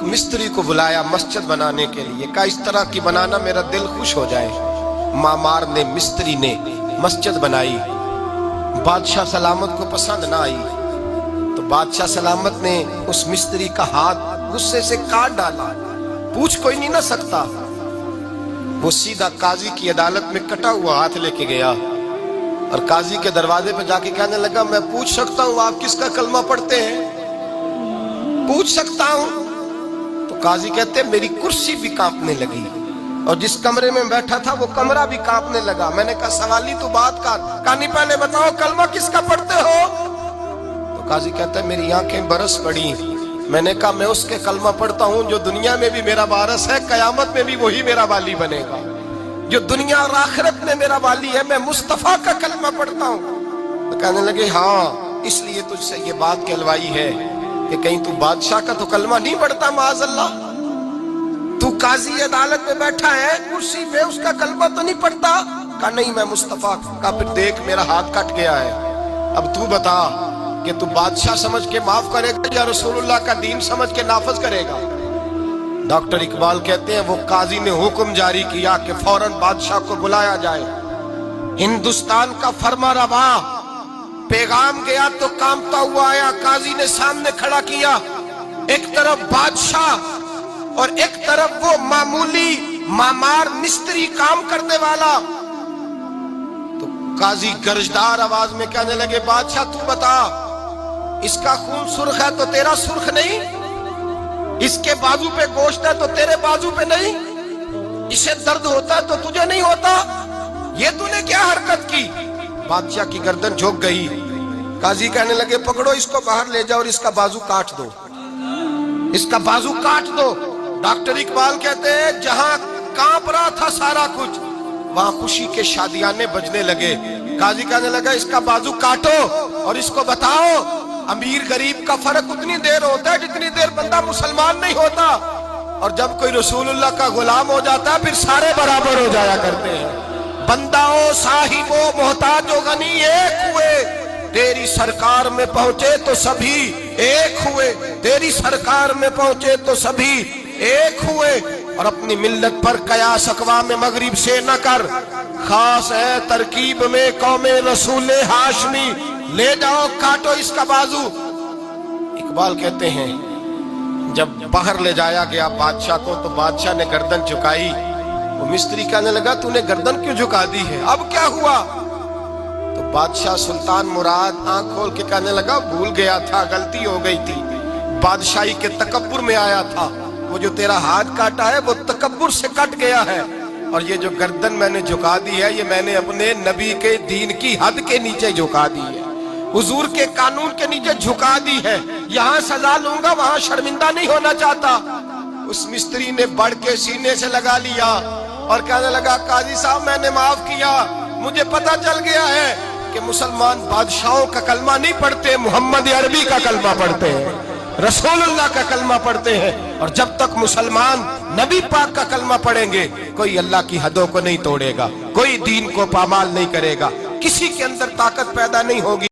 मिस्त्री को बुलाया मस्जिद बनाने के लिए, कहा इस तरह की बनाना मेरा दिल खुश हो जाए। मामार ने, मिस्त्री ने मस्जिद बनाई। बादशाह सलामत को पसंद ना आई तो बादशाह सलामत ने उस मिस्त्री का हाथ गुस्से से काट डाला। पूछ कोई नहीं ना सकता। वो सीधा काजी की अदालत में कटा हुआ हाथ लेके गया और काजी के दरवाजे पे जाके कहने लगा, मैं पूछ सकता हूँ आप किसका कलमा पढ़ते हैं? पूछ सकता हूँ? तो काजी कहते मेरी कुर्सी भी कांपने लगी और जिस कमरे में बैठा था वो कमरा भी कांपने लगा। मैंने कहा सवाली तो बात का, कहानी पहले बताओ कलमा किसका पढ़ते हो? तो काजी कहता है मेरी आंखें बरस पड़ी। मैंने कहा मैं उसके कलमा पढ़ता हूँ जो दुनिया में भी मेरा वारिस है, कयामत में भी वही मेरा वाली बनेगा। जो दुनिया और आखिरत में मेरा वाली है, मैं मुस्तफा का कलमा पढ़ता हूँ। तो कहने लगे हाँ, इसलिए तुझसे ये बात कहलवाई है कि कहीं तू बादशाह का तो कलमा नहीं पढ़ता माज़अल्लाह। तू काजी अदालत में बैठा है कुर्सी पे, उसका कलमा तो नहीं पढ़ता? कहा नहीं, मैं मुस्तफा का। फिर देख मेरा हाथ कट गया है। अब तू बता कि तू बादशाह समझ के माफ करेगा या रसूलुल्लाह का दीन समझ के नाफज करेगा? डॉक्टर इकबाल कहते हैं वो काजी ने हुक्म जारी किया कि फौरन बादशाह को बुलाया जाए। हिंदुस्तान का फरमा रवा पैगाम गया तो कांपता हुआ आया। काजी ने सामने खड़ा किया, एक तरफ बादशाह और एक तरफ वो मामूली मामार मिस्त्री काम करने वाला। तो काजी गरजदार आवाज में कहने लगे, बादशाह तू बता, इसका खून सुर्ख है तो तेरा सुर्ख नहीं? इसके बाजू पे गोश्त है तो तेरे बाजू पे नहीं? इसे दर्द होता है तो तुझे नहीं होता? ये तूने क्या हरकत की? बादशाह की गर्दन झुक गई। काजी कहने लगे पकड़ो इसको, बाहर ले जाओ और इसका बाजू काट दो, इसका बाजू काट दो। डॉक्टर इकबाल कहते हैं जहां कांप रहा था सारा कुछ, वहां खुशी के शादियाने बजने लगे। काजी कहने लगा इसका बाजू काटो और इसको बताओ अमीर गरीब का फर्क उतनी देर होता है जितनी देर बंदा मुसलमान नहीं होता, और जब कोई रसूलुल्लाह का गुलाम हो जाता है फिर सारे बराबर हो जाया करते हैं। बंदाओ साहिबो मोहताजो गनी एक हुए, तेरी सरकार में पहुंचे तो सभी एक हुए, तेरी सरकार में पहुंचे तो सभी एक हुए। और अपनी मिल्लत पर कयास अक़वाम मगरिब से न कर, खास है तरकीब में कौमे रसूल हाशमी, ले जाओ काटो इसका बाजू। इकबाल कहते हैं जब बाहर ले जाया गया बादशाह को तो बादशाह ने गर्दन झुकाई। वो मिस्त्री कहने लगा तूने गर्दन क्यों झुका दी है, अब क्या हुआ? तो बादशाह सुल्तान मुराद आंख खोल के कहने लगा भूल गया था, गलती हो गई थी, बादशाही के तकब्बुर में आया था। वो जो तेरा हाथ काटा है वो तकब्बुर से कट गया है, और ये जो गर्दन मैंने झुका दी है ये मैंने अपने नबी के दीन की हद के नीचे झुका दी है, हुजूर के कानून के नीचे झुका दी है। यहाँ सजा लूंगा वहां शर्मिंदा नहीं होना चाहता। उस मिस्त्री ने बढ़ के सीने से लगा लिया और कहने लगा काजी साहब मैंने माफ किया, मुझे पता चल गया है कि मुसलमान बादशाहों का कलमा नहीं पढ़ते, मोहम्मद अरबी का कलमा पढ़ते हैं, रसूलुल्लाह का कलमा पढ़ते हैं। और जब तक मुसलमान नबी पाक का कलमा पढ़ेंगे कोई अल्लाह की हदों को नहीं तोड़ेगा, कोई दीन को पामाल नहीं करेगा, किसी के अंदर ताकत पैदा नहीं होगी।